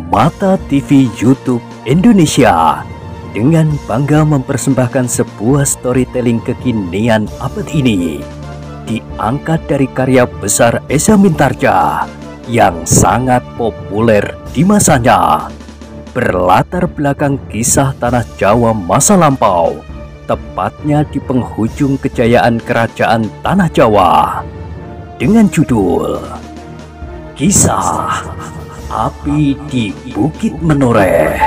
Mata TV YouTube Indonesia dengan bangga mempersembahkan sebuah storytelling kekinian abad ini, diangkat dari karya besar Esa Mintarja yang sangat populer di masanya, berlatar belakang kisah tanah Jawa masa lampau, tepatnya di penghujung kejayaan kerajaan tanah Jawa, dengan judul Kisah Api di Bukit Menoreh.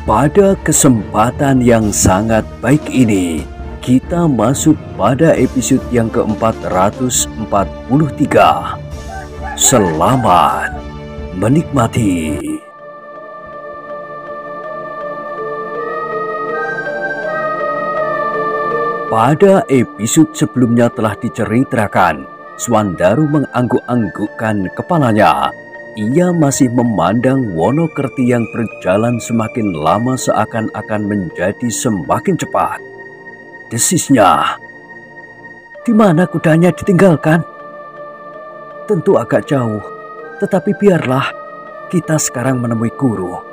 Pada kesempatan yang sangat baik ini, kita masuk pada episode yang ke-443. Selamat menikmati. Pada episode sebelumnya telah diceritakan, Swandaru mengangguk-anggukkan kepalanya. Ia masih memandang Wonokerti yang berjalan semakin lama seakan-akan menjadi semakin cepat. Desisnya, "Di mana kudanya ditinggalkan?" "Tentu agak jauh, tetapi biarlah, kita sekarang menemui guru."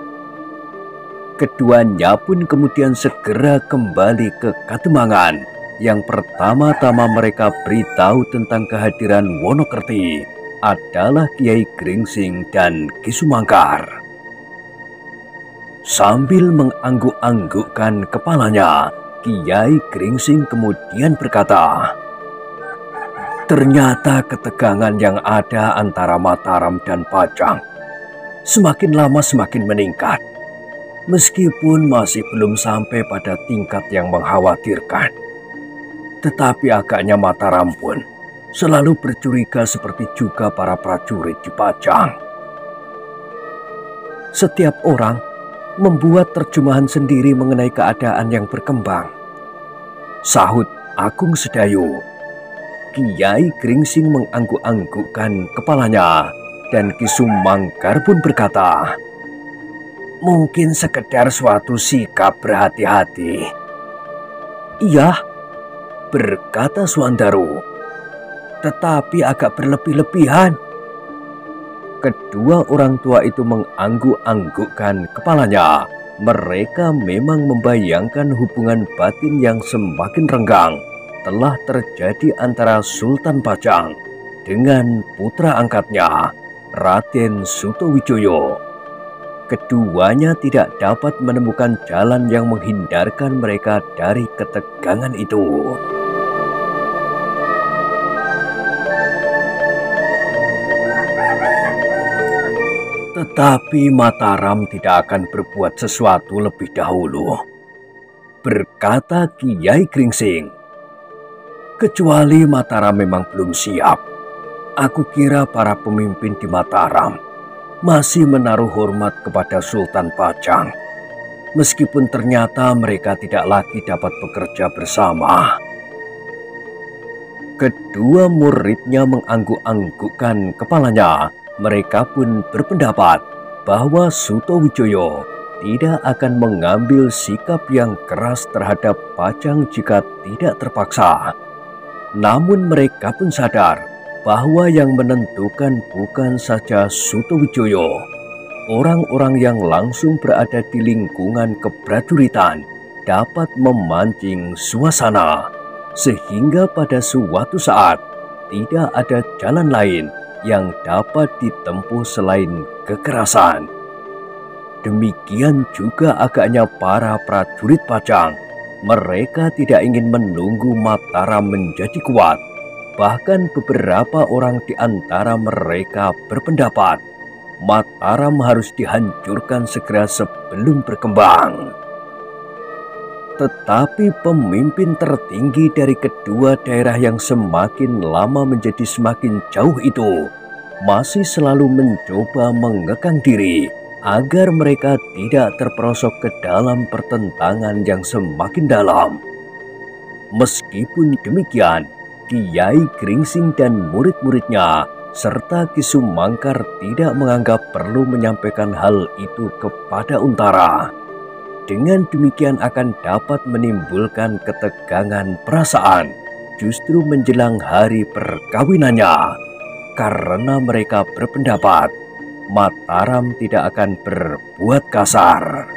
Keduanya pun kemudian segera kembali ke Kademangan. Yang pertama-tama mereka beritahu tentang kehadiran Wonokerti adalah Kiai Gringsing dan Ki Sumangkar. Sambil mengangguk-anggukkan kepalanya, Kiai Gringsing kemudian berkata, "Ternyata ketegangan yang ada antara Mataram dan Pajang semakin lama semakin meningkat. Meskipun masih belum sampai pada tingkat yang mengkhawatirkan, tetapi agaknya Mataram pun selalu bercuriga seperti juga para prajurit di Pajang. Setiap orang membuat terjemahan sendiri mengenai keadaan yang berkembang," sahut Agung Sedayu. Kiai Gringsing mengangguk-anggukkan kepalanya dan Ki Sumangkar pun berkata, "Mungkin sekedar suatu sikap berhati-hati." "Iya," berkata Swandaru, "tetapi agak berlebih-lebihan." Kedua orang tua itu mengangguk-anggukkan kepalanya. Mereka memang membayangkan hubungan batin yang semakin renggang telah terjadi antara Sultan Pajang dengan putra angkatnya, Raden Sutowijoyo. Keduanya tidak dapat menemukan jalan yang menghindarkan mereka dari ketegangan itu. "Tetapi Mataram tidak akan berbuat sesuatu lebih dahulu," berkata Kiai Gringsing. "Kecuali Mataram memang belum siap. Aku kira para pemimpin di Mataram masih menaruh hormat kepada Sultan Pajang, meskipun ternyata mereka tidak lagi dapat bekerja bersama." Kedua muridnya mengangguk-anggukkan kepalanya. Mereka pun berpendapat bahwa Sutowijoyo tidak akan mengambil sikap yang keras terhadap Pajang jika tidak terpaksa. Namun mereka pun sadar bahwa yang menentukan bukan saja Sutowijoyo. Orang-orang yang langsung berada di lingkungan keprajuritan dapat memancing suasana, sehingga pada suatu saat tidak ada jalan lain yang dapat ditempuh selain kekerasan. Demikian juga agaknya para prajurit Pajang. Mereka tidak ingin menunggu Mataram menjadi kuat. Bahkan beberapa orang di antara mereka berpendapat Mataram harus dihancurkan segera sebelum berkembang. Tetapi pemimpin tertinggi dari kedua daerah yang semakin lama menjadi semakin jauh itu masih selalu mencoba mengekang diri agar mereka tidak terperosok ke dalam pertentangan yang semakin dalam. Meskipun demikian, Kiai Gringsing dan murid-muridnya serta Ki Sumangkar tidak menganggap perlu menyampaikan hal itu kepada Untara. Dengan demikian akan dapat menimbulkan ketegangan perasaan justru menjelang hari perkawinannya, karena mereka berpendapat Mataram tidak akan berbuat kasar.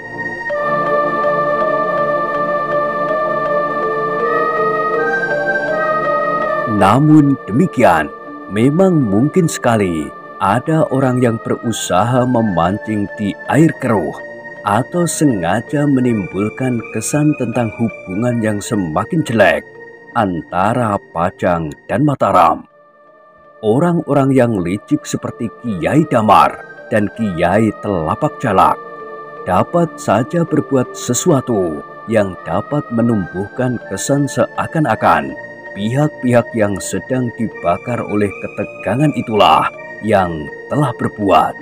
Namun demikian, memang mungkin sekali ada orang yang berusaha memancing di air keruh atau sengaja menimbulkan kesan tentang hubungan yang semakin jelek antara Pajang dan Mataram. Orang-orang yang licik seperti Kiai Damar dan Kiai Telapak Jalak dapat saja berbuat sesuatu yang dapat menumbuhkan kesan seakan-akan pihak-pihak yang sedang dibakar oleh ketegangan itulah yang telah berbuat.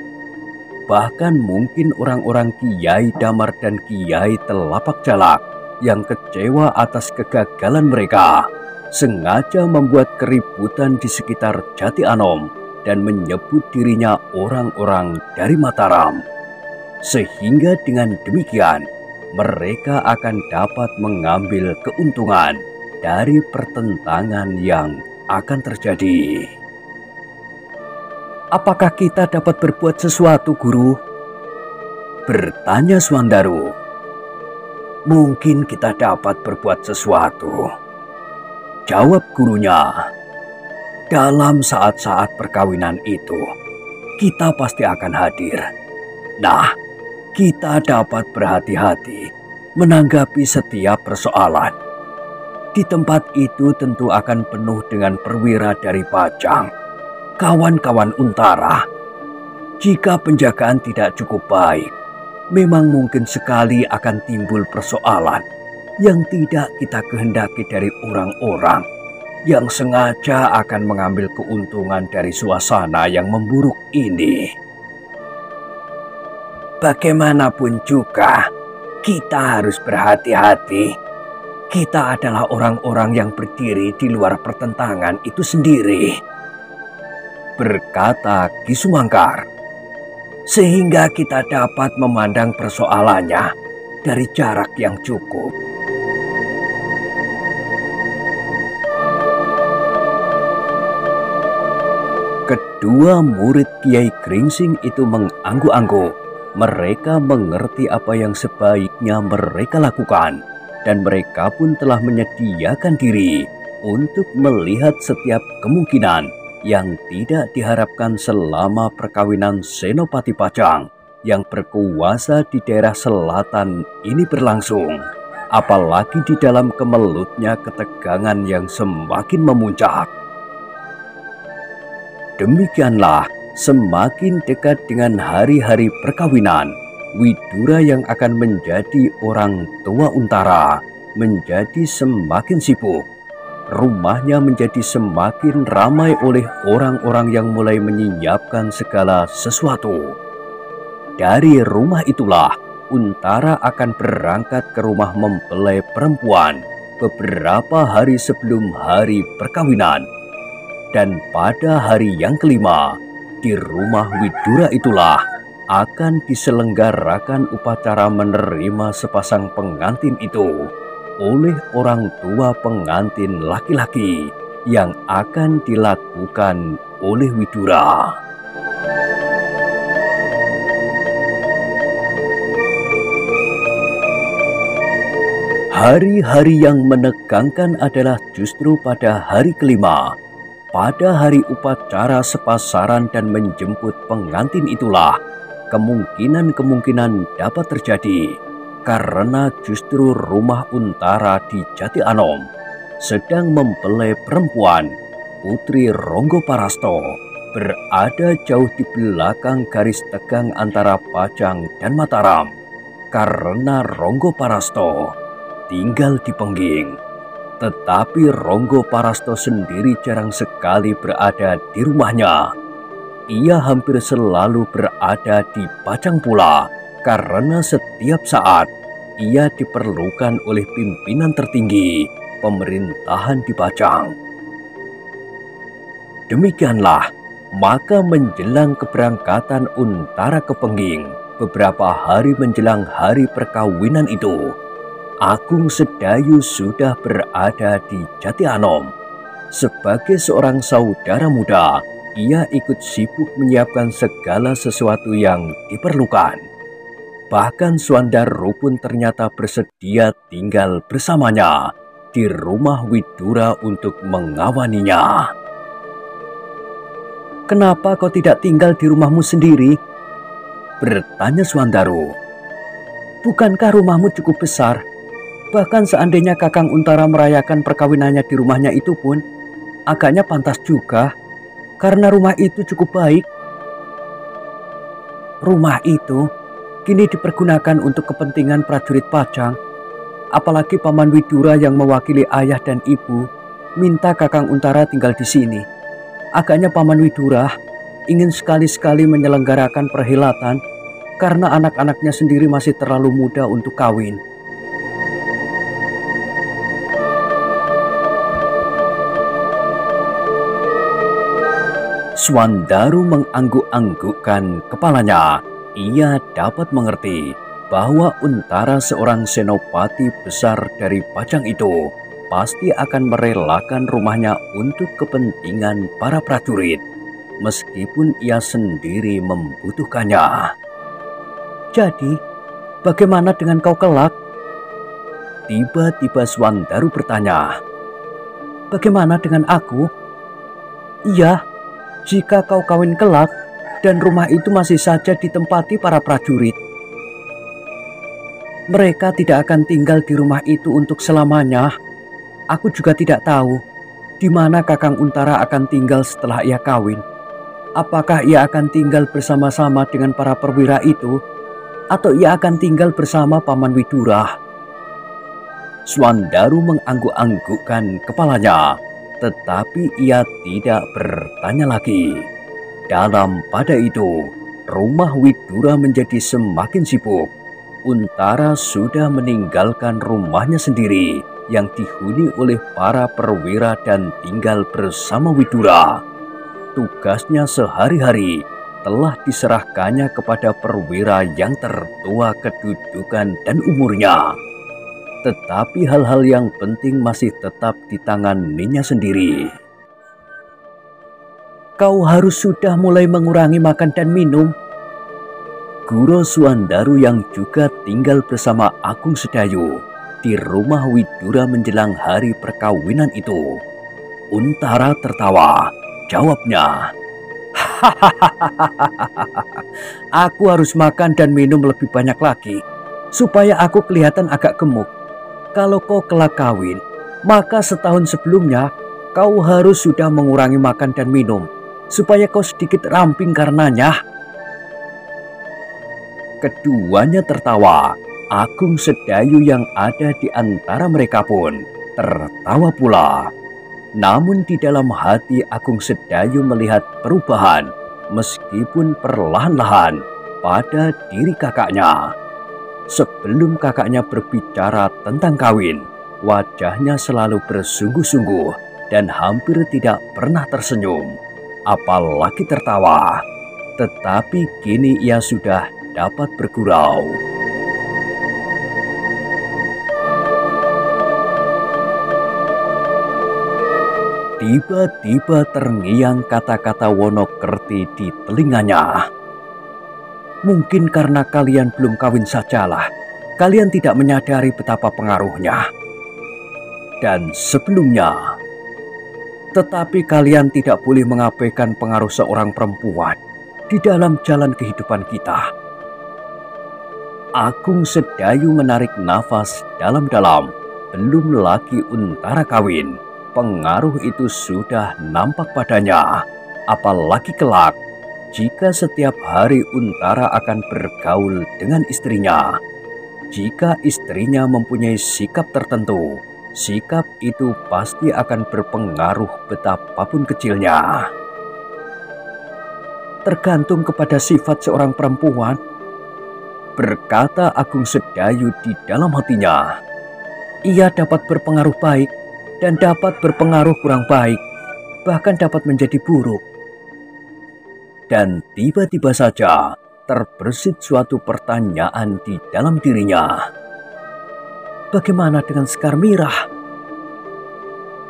Bahkan mungkin orang-orang Kiai Damar dan Kiai Telapak Jalak yang kecewa atas kegagalan mereka sengaja membuat keributan di sekitar Jati Anom dan menyebut dirinya orang-orang dari Mataram. Sehingga dengan demikian mereka akan dapat mengambil keuntungan dari pertentangan yang akan terjadi. Apakah kita dapat berbuat sesuatu, Guru? Bertanya Swandaru. Mungkin kita dapat berbuat sesuatu, jawab gurunya. Dalam saat-saat perkawinan itu, kita pasti akan hadir. Nah, kita dapat berhati-hati menanggapi setiap persoalan. Di tempat itu tentu akan penuh dengan perwira dari Pajang, kawan-kawan Untara. Jika penjagaan tidak cukup baik, memang mungkin sekali akan timbul persoalan yang tidak kita kehendaki dari orang-orang yang sengaja akan mengambil keuntungan dari suasana yang memburuk ini. Bagaimanapun juga, kita harus berhati-hati. Kita adalah orang-orang yang berdiri di luar pertentangan itu sendiri, berkata Ki Sumangkar, sehingga kita dapat memandang persoalannya dari jarak yang cukup. Kedua murid Kiai Gringsing itu mengangguk-angguk. Mereka mengerti apa yang sebaiknya mereka lakukan, dan mereka pun telah menyediakan diri untuk melihat setiap kemungkinan yang tidak diharapkan selama perkawinan Senopati Pajang yang berkuasa di daerah selatan ini berlangsung. Apalagi di dalam kemelutnya ketegangan yang semakin memuncak. Demikianlah, semakin dekat dengan hari-hari perkawinan, Widura yang akan menjadi orang tua Untara menjadi semakin sibuk. Rumahnya menjadi semakin ramai oleh orang-orang yang mulai menyiapkan segala sesuatu. Dari rumah itulah Untara akan berangkat ke rumah mempelai perempuan beberapa hari sebelum hari perkawinan. Dan pada hari yang kelima, di rumah Widura itulah akan diselenggarakan upacara menerima sepasang pengantin itu oleh orang tua pengantin laki-laki yang akan dilakukan oleh Widura. Hari-hari yang menegangkan adalah justru pada hari kelima. Pada hari upacara sepasaran dan menjemput pengantin itulah kemungkinan-kemungkinan dapat terjadi, karena justru rumah Untara di Jati Anom sedang mempelai perempuan Putri Ronggo Parasto berada jauh di belakang garis tegang antara Pajang dan Mataram, karena Ronggo Parasto tinggal di Pengging. Tetapi Ronggo Parasto sendiri jarang sekali berada di rumahnya. Ia hampir selalu berada di Pajang pula, karena setiap saat ia diperlukan oleh pimpinan tertinggi pemerintahan di Pajang. Demikianlah, maka menjelang keberangkatan Untara ke Pengging, beberapa hari menjelang hari perkawinan itu, Agung Sedayu sudah berada di Jati Anom Sebagai seorang saudara muda, ia ikut sibuk menyiapkan segala sesuatu yang diperlukan. Bahkan Swandaru pun ternyata bersedia tinggal bersamanya di rumah Widura untuk mengawaninya. "Kenapa kau tidak tinggal di rumahmu sendiri?" bertanya Swandaru. "Bukankah rumahmu cukup besar? Bahkan seandainya Kakang Untara merayakan perkawinannya di rumahnya itu pun, agaknya pantas juga, karena rumah itu cukup baik." "Rumah itu kini dipergunakan untuk kepentingan prajurit Pajang. Apalagi Paman Widura yang mewakili ayah dan ibu minta Kakang Untara tinggal di sini. Agaknya Paman Widura ingin sekali-sekali menyelenggarakan perhelatan karena anak-anaknya sendiri masih terlalu muda untuk kawin." Swandaru mengangguk-anggukkan kepalanya. Ia dapat mengerti bahwa Untara, seorang senopati besar dari Pajang itu, pasti akan merelakan rumahnya untuk kepentingan para prajurit, meskipun ia sendiri membutuhkannya. "Jadi, bagaimana dengan kau kelak?" Tiba-tiba Swandaru bertanya. "Bagaimana dengan aku?" "Iya, jika kau kawin kelak dan rumah itu masih saja ditempati para prajurit, mereka tidak akan tinggal di rumah itu untuk selamanya. Aku juga tidak tahu di mana Kakang Untara akan tinggal setelah ia kawin. Apakah ia akan tinggal bersama-sama dengan para perwira itu, atau ia akan tinggal bersama Paman Widura?" Swandaru mengangguk-anggukkan kepalanya, tetapi ia tidak bertanya lagi. Pada itu, rumah Widura menjadi semakin sibuk. Untara sudah meninggalkan rumahnya sendiri yang dihuni oleh para perwira dan tinggal bersama Widura. Tugasnya sehari-hari telah diserahkannya kepada perwira yang tertua kedudukan dan umurnya. Tetapi hal-hal yang penting masih tetap di tangannya sendiri. "Kau harus sudah mulai mengurangi makan dan minum." Guru Swandaru yang juga tinggal bersama Agung Sedayu di rumah Widura menjelang hari perkawinan itu. Untara tertawa, jawabnya, "Aku harus makan dan minum lebih banyak lagi, supaya aku kelihatan agak gemuk. Kalau kau kelak kawin, maka setahun sebelumnya kau harus sudah mengurangi makan dan minum, supaya kau sedikit ramping karenanya." Keduanya tertawa. Agung Sedayu yang ada di antara mereka pun tertawa pula. Namun di dalam hati Agung Sedayu melihat perubahan, meskipun perlahan-lahan, pada diri kakaknya. Sebelum kakaknya berbicara tentang kawin, wajahnya selalu bersungguh-sungguh dan hampir tidak pernah tersenyum, apalagi tertawa. Tetapi kini ia sudah dapat bergurau. Tiba-tiba terngiang kata-kata Wonokerti di telinganya. "Mungkin karena kalian belum kawin sajalah, kalian tidak menyadari betapa pengaruhnya. Dan sebelumnya, tetapi kalian tidak boleh mengabaikan pengaruh seorang perempuan di dalam jalan kehidupan kita." Agung Sedayu menarik nafas dalam-dalam. Belum lagi Untara kawin, pengaruh itu sudah nampak padanya. Apalagi kelak, jika setiap hari Untara akan bergaul dengan istrinya. Jika istrinya mempunyai sikap tertentu, sikap itu pasti akan berpengaruh betapapun kecilnya. "Tergantung kepada sifat seorang perempuan," berkata Agung Sedayu di dalam hatinya. "Ia dapat berpengaruh baik dan dapat berpengaruh kurang baik, bahkan dapat menjadi buruk." Dan tiba-tiba saja terbersit suatu pertanyaan di dalam dirinya. "Bagaimana dengan Sekar Mirah?"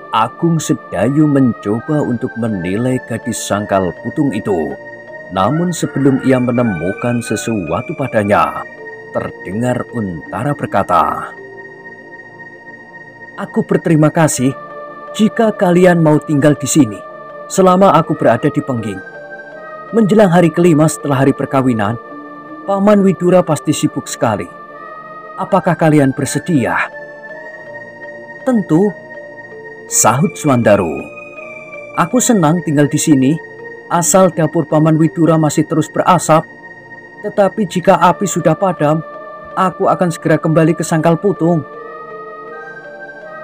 Agung Sedayu mencoba untuk menilai gadis sangkal putung itu. Namun sebelum ia menemukan sesuatu padanya, terdengar Untara berkata, "Aku berterima kasih jika kalian mau tinggal di sini selama aku berada di Pengging. Menjelang hari kelima setelah hari perkawinan, Paman Widura pasti sibuk sekali. Apakah kalian bersedia?" "Tentu," sahut Swandaru. "Aku senang tinggal di sini asal dapur Paman Widura masih terus berasap. Tetapi jika api sudah padam, aku akan segera kembali ke Sangkal Putung."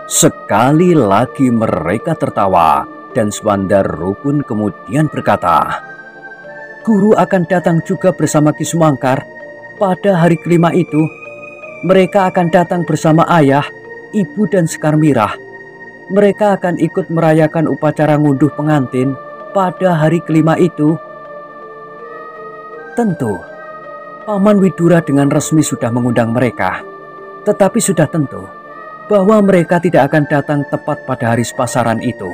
Sekali lagi mereka tertawa dan Swandaru pun kemudian berkata, "Guru akan datang juga bersama Ki Sumangkar pada hari kelima itu. Mereka akan datang bersama ayah, ibu dan Sekar Mirah. Mereka akan ikut merayakan upacara ngunduh pengantin pada hari kelima itu." Tentu, Paman Widura dengan resmi sudah mengundang mereka. Tetapi sudah tentu bahwa mereka tidak akan datang tepat pada hari sepasaran itu.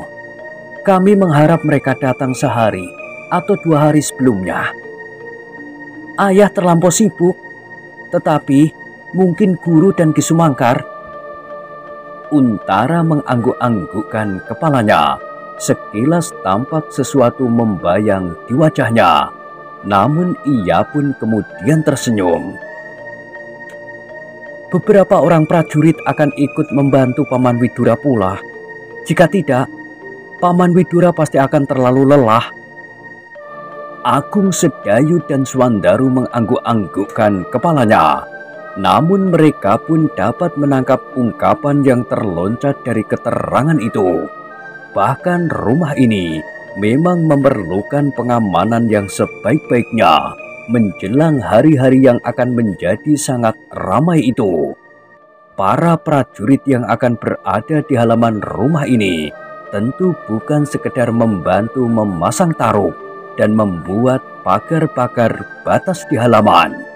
Kami mengharap mereka datang sehari atau 2 hari sebelumnya. Ayah terlampau sibuk, tetapi mungkin guru dan Ki Sumangkar. Untara mengangguk-anggukkan kepalanya. Sekilas tampak sesuatu membayang di wajahnya. Namun ia pun kemudian tersenyum. "Beberapa orang prajurit akan ikut membantu Paman Widura pula. Jika tidak, Paman Widura pasti akan terlalu lelah." Agung Sedayu dan Swandaru mengangguk-anggukkan kepalanya. Namun mereka pun dapat menangkap ungkapan yang terloncat dari keterangan itu. Bahkan rumah ini memang memerlukan pengamanan yang sebaik-baiknya menjelang hari-hari yang akan menjadi sangat ramai itu. Para prajurit yang akan berada di halaman rumah ini tentu bukan sekedar membantu memasang taruk dan membuat pagar-pagar batas di halaman.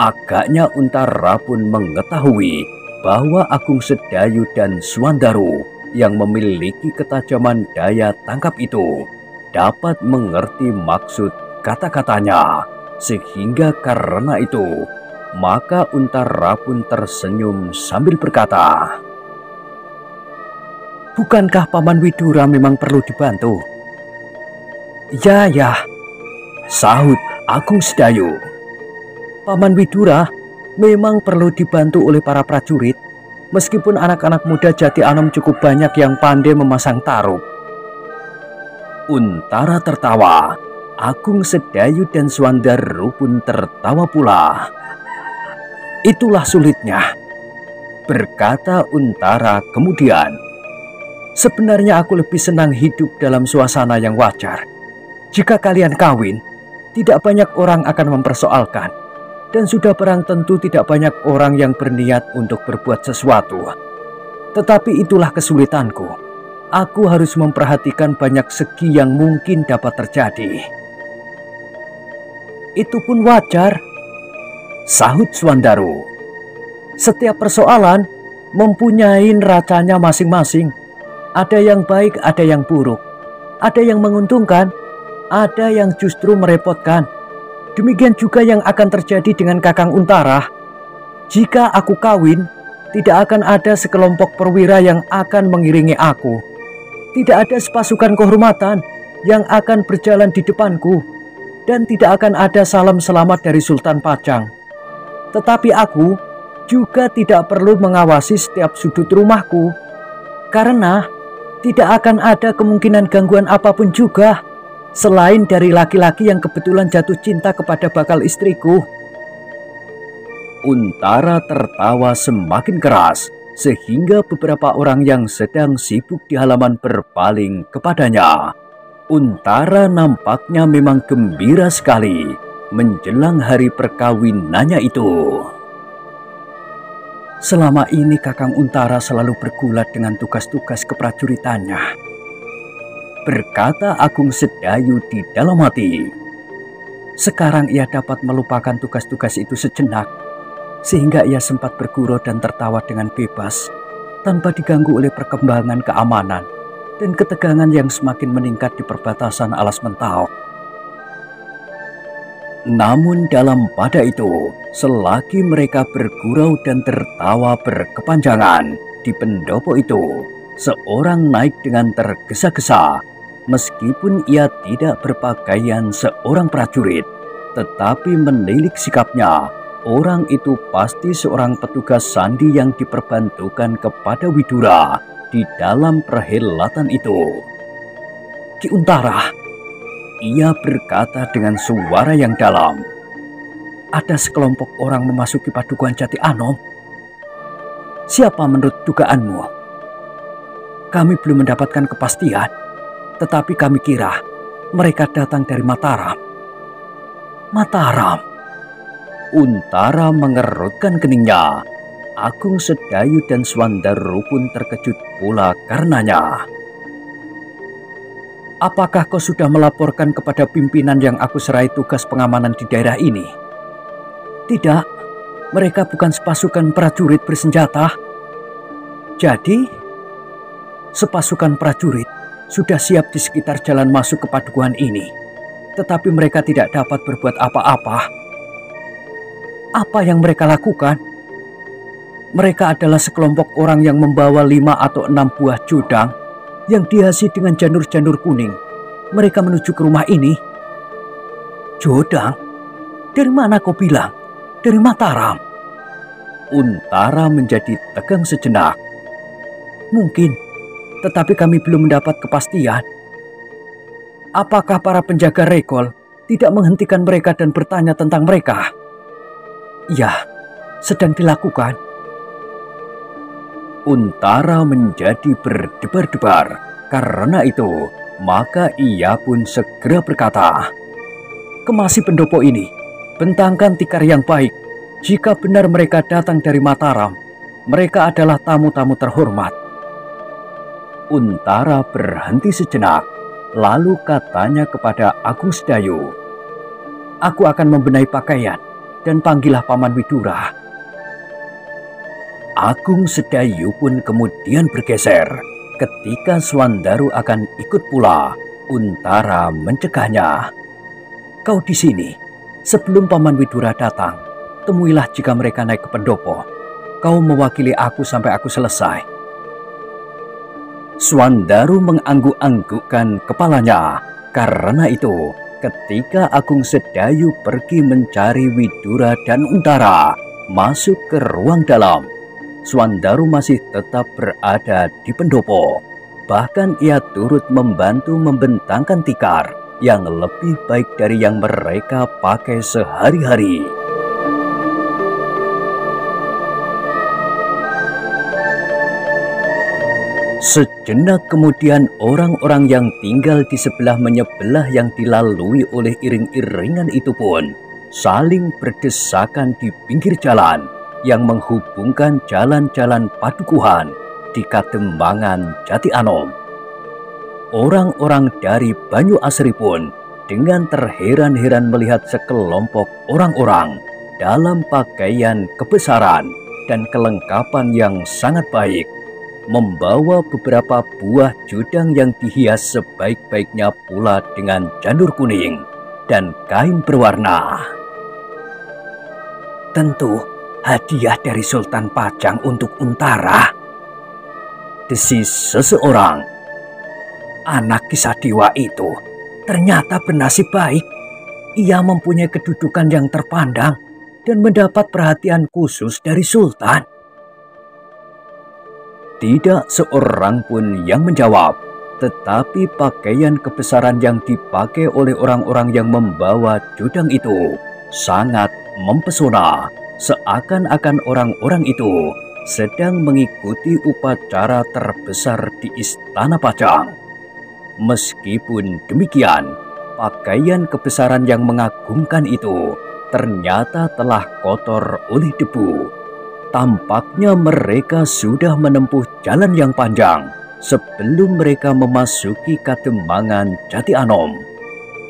Agaknya Untara pun mengetahui bahwa Agung Sedayu dan Swandaru yang memiliki ketajaman daya tangkap itu dapat mengerti maksud kata-katanya. Sehingga karena itu, maka Untara pun tersenyum sambil berkata, "Bukankah Paman Widura memang perlu dibantu?" Ya, sahut Agung Sedayu. "Paman Widura memang perlu dibantu oleh para prajurit, meskipun anak-anak muda Jati Anom cukup banyak yang pandai memasang taruk." Untara tertawa. Agung Sedayu dan Swandaru pun tertawa pula. "Itulah sulitnya," berkata Untara kemudian. "Sebenarnya aku lebih senang hidup dalam suasana yang wajar. Jika kalian kawin, tidak banyak orang akan mempersoalkan. Dan sudah barang tentu tidak banyak orang yang berniat untuk berbuat sesuatu. Tetapi itulah kesulitanku. Aku harus memperhatikan banyak segi yang mungkin dapat terjadi." "Itu pun wajar," sahut Swandaru. "Setiap persoalan mempunyai neracanya masing-masing. Ada yang baik, ada yang buruk. Ada yang menguntungkan, ada yang justru merepotkan. Demikian juga yang akan terjadi dengan Kakang Untara. Jika aku kawin, tidak akan ada sekelompok perwira yang akan mengiringi aku. Tidak ada sepasukan kehormatan yang akan berjalan di depanku. Dan tidak akan ada salam selamat dari Sultan Pajang. Tetapi aku juga tidak perlu mengawasi setiap sudut rumahku. Karena tidak akan ada kemungkinan gangguan apapun juga, selain dari laki-laki yang kebetulan jatuh cinta kepada bakal istriku." Untara tertawa semakin keras, sehingga beberapa orang yang sedang sibuk di halaman berpaling kepadanya. Untara nampaknya memang gembira sekali menjelang hari perkawinannya itu. "Selama ini Kakang Untara selalu bergulat dengan tugas-tugas keprajuritannya," berkata Agung Sedayu di dalam hati. Sekarang ia dapat melupakan tugas-tugas itu sejenak, sehingga ia sempat bergurau dan tertawa dengan bebas. tanpa diganggu oleh perkembangan keamanan dan ketegangan yang semakin meningkat di perbatasan alas Mentau. Namun dalam pada itu, selagi mereka bergurau dan tertawa berkepanjangan di pendopo itu, seorang naik dengan tergesa-gesa. Meskipun ia tidak berpakaian seorang prajurit, tetapi menilik sikapnya, orang itu pasti seorang petugas sandi yang diperbantukan kepada Widura di dalam perhelatan itu. Ki Untara, ia berkata dengan suara yang dalam, ada sekelompok orang memasuki padukuhan Jati Anom. Siapa menurut dugaanmu? Kami belum mendapatkan kepastian. Tetapi kami kira mereka datang dari Mataram. Mataram? Untara mengerutkan keningnya. Agung Sedayu dan Swandaru pun terkejut pula karenanya. Apakah kau sudah melaporkan kepada pimpinan yang aku serai tugas pengamanan di daerah ini? Tidak, mereka bukan sepasukan prajurit bersenjata. Jadi, sepasukan prajurit sudah siap di sekitar jalan masuk ke padukuhan ini, tetapi mereka tidak dapat berbuat apa-apa. Apa yang mereka lakukan? Mereka adalah sekelompok orang yang membawa 5 atau 6 buah jodang yang dihiasi dengan janur-janur kuning. Mereka menuju ke rumah ini. Jodang? Dari mana kau bilang? Dari Mataram? Untara menjadi tegang sejenak. Mungkin. Tetapi kami belum mendapat kepastian. Apakah para penjaga regol tidak menghentikan mereka dan bertanya tentang mereka? Ya, sedang dilakukan. Untara menjadi berdebar-debar. Karena itu, maka ia pun segera berkata, kemasi pendopo ini, bentangkan tikar yang baik. Jika benar mereka datang dari Mataram, mereka adalah tamu-tamu terhormat. Untara berhenti sejenak, lalu katanya kepada Agung Sedayu, aku akan membenahi pakaian dan panggillah Paman Widura. Agung Sedayu pun kemudian bergeser. Ketika Swandaru akan ikut pula, Untara mencegahnya. Kau di sini, sebelum Paman Widura datang, temuilah jika mereka naik ke pendopo. Kau mewakili aku sampai aku selesai. Swandaru mengangguk-anggukkan kepalanya. Karena itu, ketika Agung Sedayu pergi mencari Widura dan Untara masuk ke ruang dalam, Swandaru masih tetap berada di pendopo. Bahkan ia turut membantu membentangkan tikar yang lebih baik dari yang mereka pakai sehari-hari. Sejenak kemudian orang-orang yang tinggal di sebelah menyebelah yang dilalui oleh iring-iringan itu pun saling berdesakan di pinggir jalan yang menghubungkan jalan-jalan padukuhan di Kadembangan Jati Anom. Orang-orang dari Banyu Asri pun dengan terheran-heran melihat sekelompok orang-orang dalam pakaian kebesaran dan kelengkapan yang sangat baik, membawa beberapa buah jodang yang dihias sebaik-baiknya pula dengan janur kuning dan kain berwarna. Tentu hadiah dari Sultan Pajang untuk Untara, desis seseorang. Anak kisah dewa itu ternyata bernasib baik. Ia mempunyai kedudukan yang terpandang dan mendapat perhatian khusus dari Sultan. Tidak seorang pun yang menjawab, tetapi pakaian kebesaran yang dipakai oleh orang-orang yang membawa jodang itu sangat mempesona, seakan-akan orang-orang itu sedang mengikuti upacara terbesar di Istana Pajang. Meskipun demikian, pakaian kebesaran yang mengagumkan itu ternyata telah kotor oleh debu. Tampaknya mereka sudah menempuh jalan yang panjang sebelum mereka memasuki Kadembangan Jati Anom.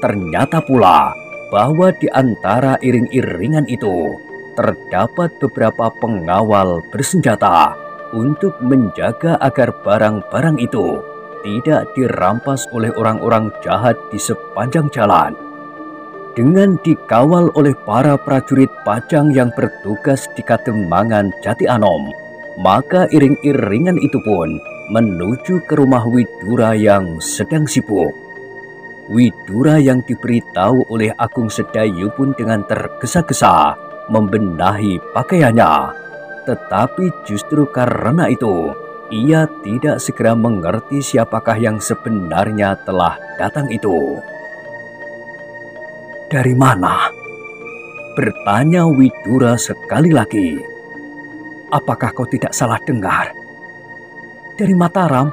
Ternyata pula bahwa di antara iring-iringan itu terdapat beberapa pengawal bersenjata untuk menjaga agar barang-barang itu tidak dirampas oleh orang-orang jahat di sepanjang jalan. Dengan dikawal oleh para prajurit pajang yang bertugas di Kademangan Jati Anom, maka iring-iringan itu pun menuju ke rumah Widura yang sedang sibuk. Widura yang diberitahu oleh Agung Sedayu pun dengan tergesa-gesa membenahi pakaiannya. Tetapi justru karena itu, ia tidak segera mengerti siapakah yang sebenarnya telah datang itu. "Dari mana?" bertanya Widura sekali lagi. "Apakah kau tidak salah dengar?" "Dari Mataram,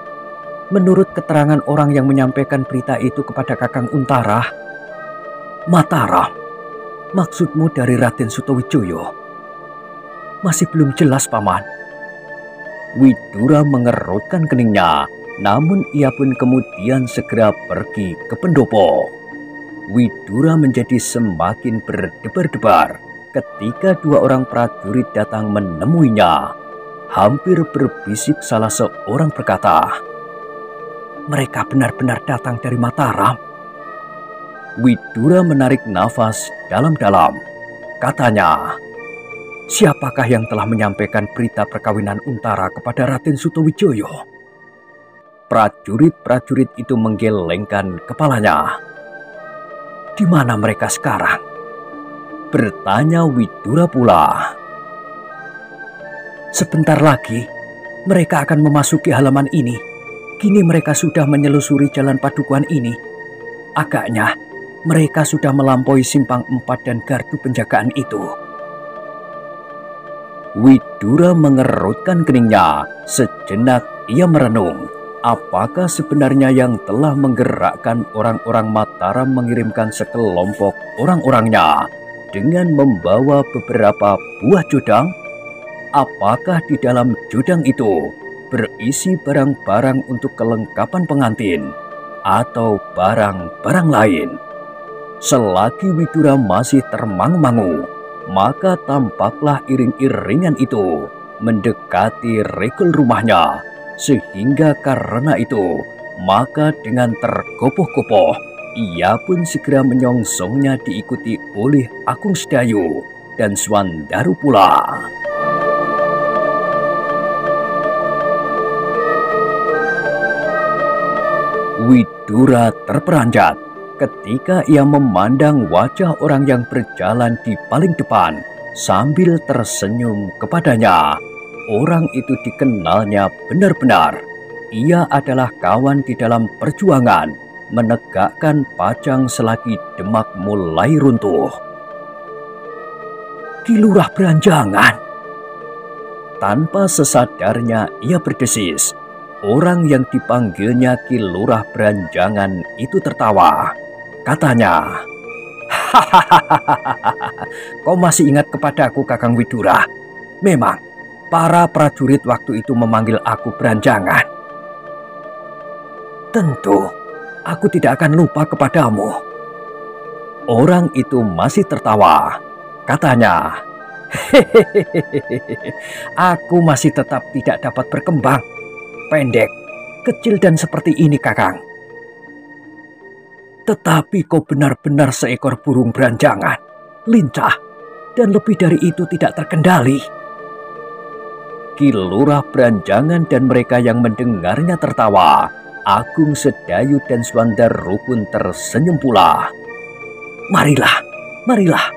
menurut keterangan orang yang menyampaikan berita itu kepada Kakang Untara." "Mataram? Maksudmu dari Raden Sutawijoyo?" "Masih belum jelas, Paman." Widura mengerutkan keningnya, namun ia pun kemudian segera pergi ke pendopo. Widura menjadi semakin berdebar-debar ketika dua orang prajurit datang menemuinya. Hampir berbisik salah seorang berkata, "Mereka benar-benar datang dari Mataram." Widura menarik nafas dalam-dalam. Katanya, "Siapakah yang telah menyampaikan berita perkawinan Untara kepada Raden Sutawijoyo?" Prajurit-prajurit itu menggelengkan kepalanya. "Di mana mereka sekarang?" bertanya Widura pula. "Sebentar lagi mereka akan memasuki halaman ini. Kini mereka sudah menyelusuri jalan padukuhan ini. Agaknya mereka sudah melampaui simpang 4 dan gardu penjagaan itu." Widura mengerutkan keningnya. Sejenak ia merenung. Apakah sebenarnya yang telah menggerakkan orang-orang Mataram mengirimkan sekelompok orang-orangnya dengan membawa beberapa buah jodang? Apakah di dalam jodang itu berisi barang-barang untuk kelengkapan pengantin atau barang-barang lain? Selagi Widura masih termangu-mangu, maka tampaklah iring-iringan itu mendekati regel rumahnya. Sehingga karena itu, maka dengan tergopoh-gopoh, ia pun segera menyongsongnya diikuti oleh Agung Sedayu dan Swandaru pula. Widura terperanjat ketika ia memandang wajah orang yang berjalan di paling depan sambil tersenyum kepadanya. Orang itu dikenalnya benar-benar. Ia adalah kawan di dalam perjuangan menegakkan Pajang selagi Demak mulai runtuh. "Ki Lurah Beranjangan!" Tanpa sesadarnya ia berdesis. Orang yang dipanggilnya Ki Lurah Beranjangan itu tertawa. Katanya, "Hahaha, kau masih ingat kepadaku, Kakang Widura? Memang para prajurit waktu itu memanggil aku Beranjangan." "Tentu, aku tidak akan lupa kepadamu." Orang itu masih tertawa. Katanya, "Hehehe, aku masih tetap tidak dapat berkembang. Pendek, kecil dan seperti ini, Kakang. Tetapi kau benar-benar seekor burung beranjangan, lincah, dan lebih dari itu tidak terkendali." Ki Lurah Beranjangan dan mereka yang mendengarnya tertawa. Agung Sedayu dan Swandaru pun tersenyum pula. "Marilah, marilah."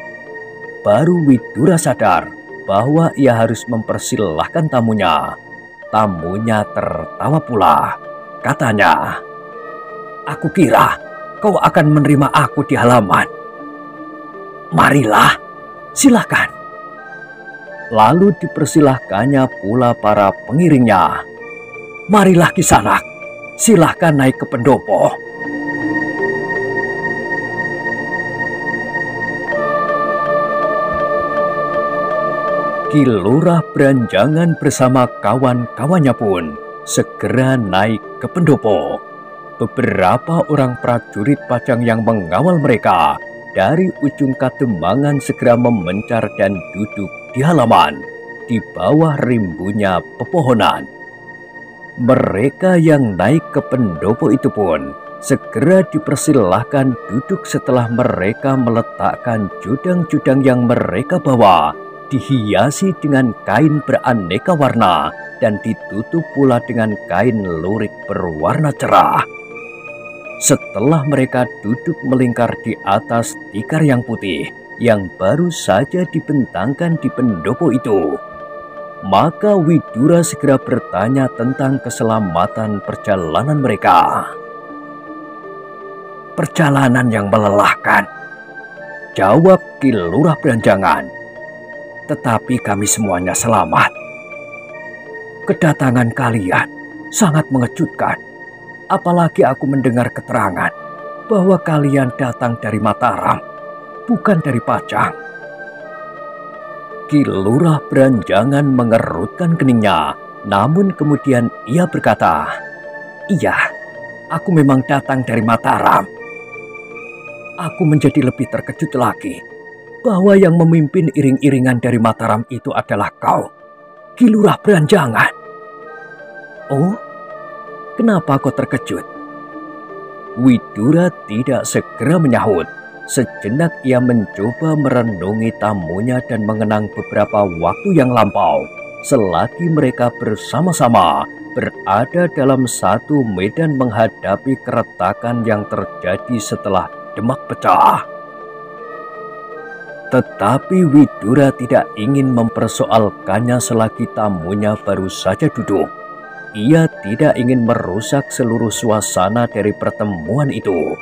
Baru Widura sadar bahwa ia harus mempersilahkan tamunya. Tamunya tertawa pula. Katanya, "Aku kira kau akan menerima aku di halaman. Marilah, silakan." Lalu dipersilahkannya pula para pengiringnya. "Marilah Kisanak, silahkan naik ke pendopo." Ki Lurah Beranjangan bersama kawan-kawannya pun segera naik ke pendopo. Beberapa orang prajurit Pajang yang mengawal mereka dari ujung Kademangan segera memencar dan duduk di halaman. di bawah rimbunya pepohonan. Mereka yang naik ke pendopo itu pun segera dipersilahkan duduk setelah mereka meletakkan judang-judang yang mereka bawa dihiasi dengan kain beraneka warna dan ditutup pula dengan kain lurik berwarna cerah. Setelah mereka duduk melingkar di atas tikar yang putih yang baru saja dibentangkan di pendopo itu, maka Widura segera bertanya tentang keselamatan perjalanan mereka. "Perjalanan yang melelahkan," jawab Ki Lurah Beranjangan. "Tetapi kami semuanya selamat. Kedatangan kalian sangat mengejutkan. Apalagi aku mendengar keterangan bahwa kalian datang dari Mataram, bukan dari Pajang." Ki Lurah Beranjangan mengerutkan keningnya, namun kemudian ia berkata, "Iya, aku memang datang dari Mataram." Aku menjadi lebih terkejut lagi bahwa yang memimpin iring-iringan dari Mataram itu adalah kau, Ki Lurah Beranjangan. "Oh, kenapa kau terkejut?" Widura tidak segera menyahut. Sejenak ia mencoba merenungi tamunya dan mengenang beberapa waktu yang lampau selagi mereka bersama-sama berada dalam satu medan menghadapi keretakan yang terjadi setelah Demak pecah. Tetapi Widura tidak ingin mempersoalkannya selagi tamunya baru saja duduk. Ia tidak ingin merusak seluruh suasana dari pertemuan itu,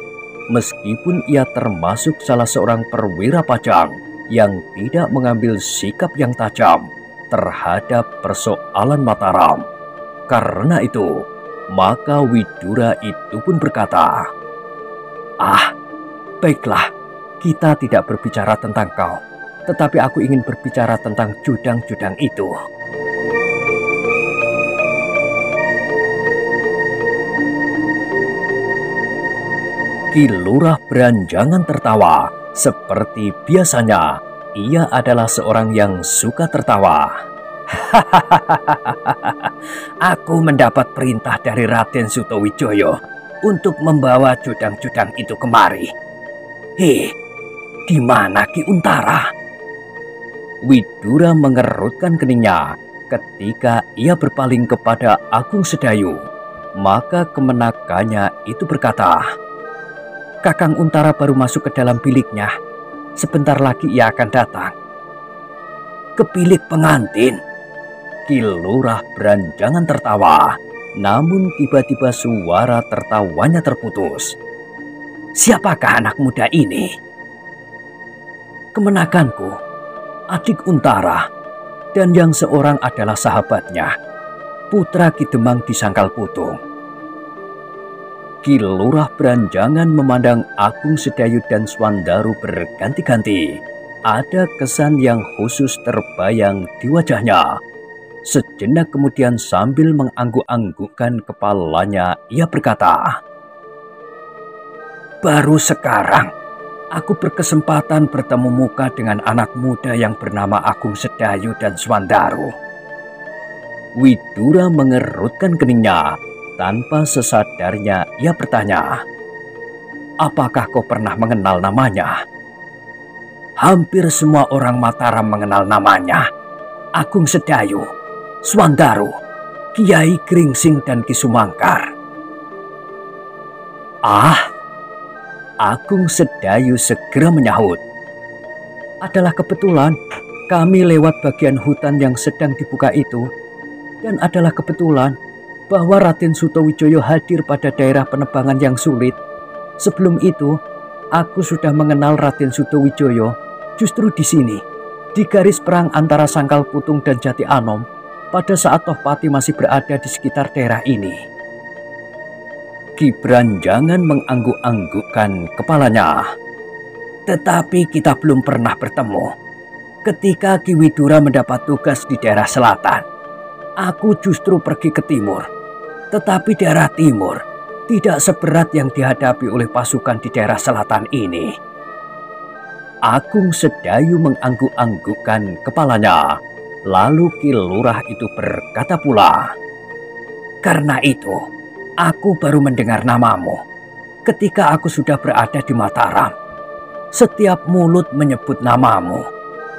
meskipun ia termasuk salah seorang perwira Pajang yang tidak mengambil sikap yang tajam terhadap persoalan Mataram. Karena itu, maka Widura itu pun berkata, "Ah, baiklah, kita tidak berbicara tentang kau, tetapi aku ingin berbicara tentang judang-judang itu." Ki Lurah Beranjangan tertawa. Seperti biasanya, ia adalah seorang yang suka tertawa. "Aku mendapat perintah dari Raden Sutawijaya untuk membawa judang-judang itu kemari. Di mana Ki Untara?" Widura mengerutkan keningnya ketika ia berpaling kepada Agung Sedayu. Maka kemenakannya itu berkata, "Kakang Untara baru masuk ke dalam biliknya. Sebentar lagi ia akan datang." "Ke bilik pengantin?" Ki Lurah Beranjangan tertawa. Namun tiba-tiba suara tertawanya terputus. "Siapakah anak muda ini?" "Kemenakanku, adik Untara, dan yang seorang adalah sahabatnya, putra Ki Demang di Sangkal Putung." Ki Lurah Beranjangan memandang Agung Sedayu dan Swandaru berganti-ganti. Ada kesan yang khusus terbayang di wajahnya. Sejenak kemudian sambil mengangguk-anggukkan kepalanya, ia berkata, "Baru sekarang aku berkesempatan bertemu muka dengan anak muda yang bernama Agung Sedayu dan Swandaru." Widura mengerutkan keningnya. Tanpa sesadarnya ia bertanya, "Apakah kau pernah mengenal namanya?" "Hampir semua orang Mataram mengenal namanya. Agung Sedayu, Swandaru, Kiai Gringsing dan Ki Sumangkar." "Ah," Agung Sedayu segera menyahut, "adalah kebetulan kami lewat bagian hutan yang sedang dibuka itu, dan adalah kebetulan bahwa Raden Sutawijaya hadir pada daerah penebangan yang sulit. Sebelum itu, aku sudah mengenal Raden Sutawijaya justru di sini, di garis perang antara Sangkal Putung dan Jati Anom, pada saat Tohpati masih berada di sekitar daerah ini." Ki Beranjangan mengangguk-anggukkan kepalanya. "Tetapi kita belum pernah bertemu. Ketika Ki Widura mendapat tugas di daerah selatan, aku justru pergi ke timur. Tetapi daerah timur tidak seberat yang dihadapi oleh pasukan di daerah selatan ini." Agung Sedayu mengangguk-anggukkan kepalanya. Lalu Ki Lurah itu berkata pula, "Karena itu, aku baru mendengar namamu ketika aku sudah berada di Mataram. Setiap mulut menyebut namamu,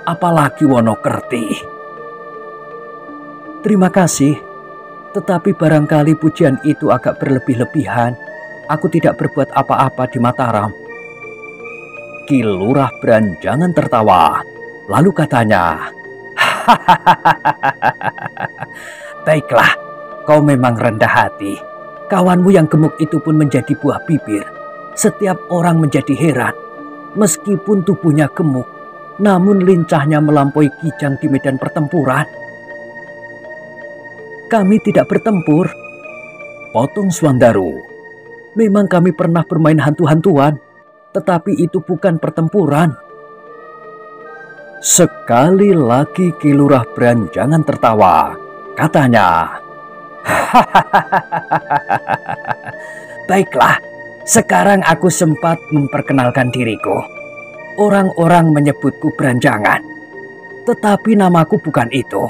apalagi Wonokerti." "Terima kasih, tetapi barangkali pujian itu agak berlebih-lebihan. Aku tidak berbuat apa-apa di Mataram." Ki Lurah Beranjangan tertawa, lalu katanya, "Baiklah, kau memang rendah hati. Kawanmu yang gemuk itu pun menjadi buah bibir. Setiap orang menjadi heran. Meskipun tubuhnya gemuk, namun lincahnya melampaui Kijang di medan pertempuran." "Kami tidak bertempur," potong Swandaru. "Memang kami pernah bermain hantu-hantuan, tetapi itu bukan pertempuran." Sekali lagi Ki Lurah Beranjangan tertawa. Katanya, "Baiklah, sekarang aku sempat memperkenalkan diriku. Orang-orang menyebutku Beranjangan, tetapi namaku bukan itu.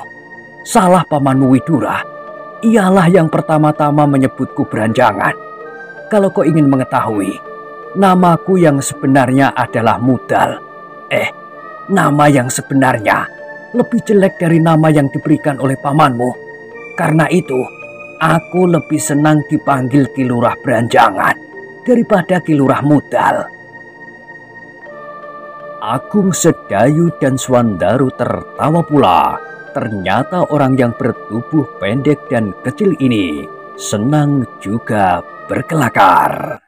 Salah pamanmu Widura. Ialah yang pertama-tama menyebutku Beranjangan. Kalau kau ingin mengetahui, namaku yang sebenarnya adalah Mudal. Nama yang sebenarnya lebih jelek dari nama yang diberikan oleh pamanmu. Karena itu, aku lebih senang dipanggil Ki Lurah Beranjangan daripada Ki Lurah Mudal." Agung Sedayu dan Swandaru tertawa pula. Ternyata orang yang bertubuh pendek dan kecil ini senang juga berkelakar.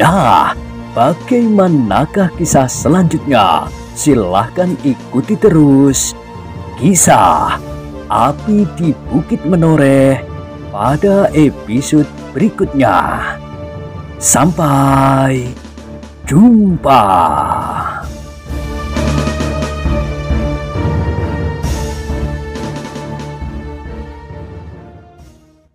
Nah, bagaimanakah kisah selanjutnya? Silahkan ikuti terus kisah Api di Bukit Menoreh pada episode berikutnya. Sampai jumpa.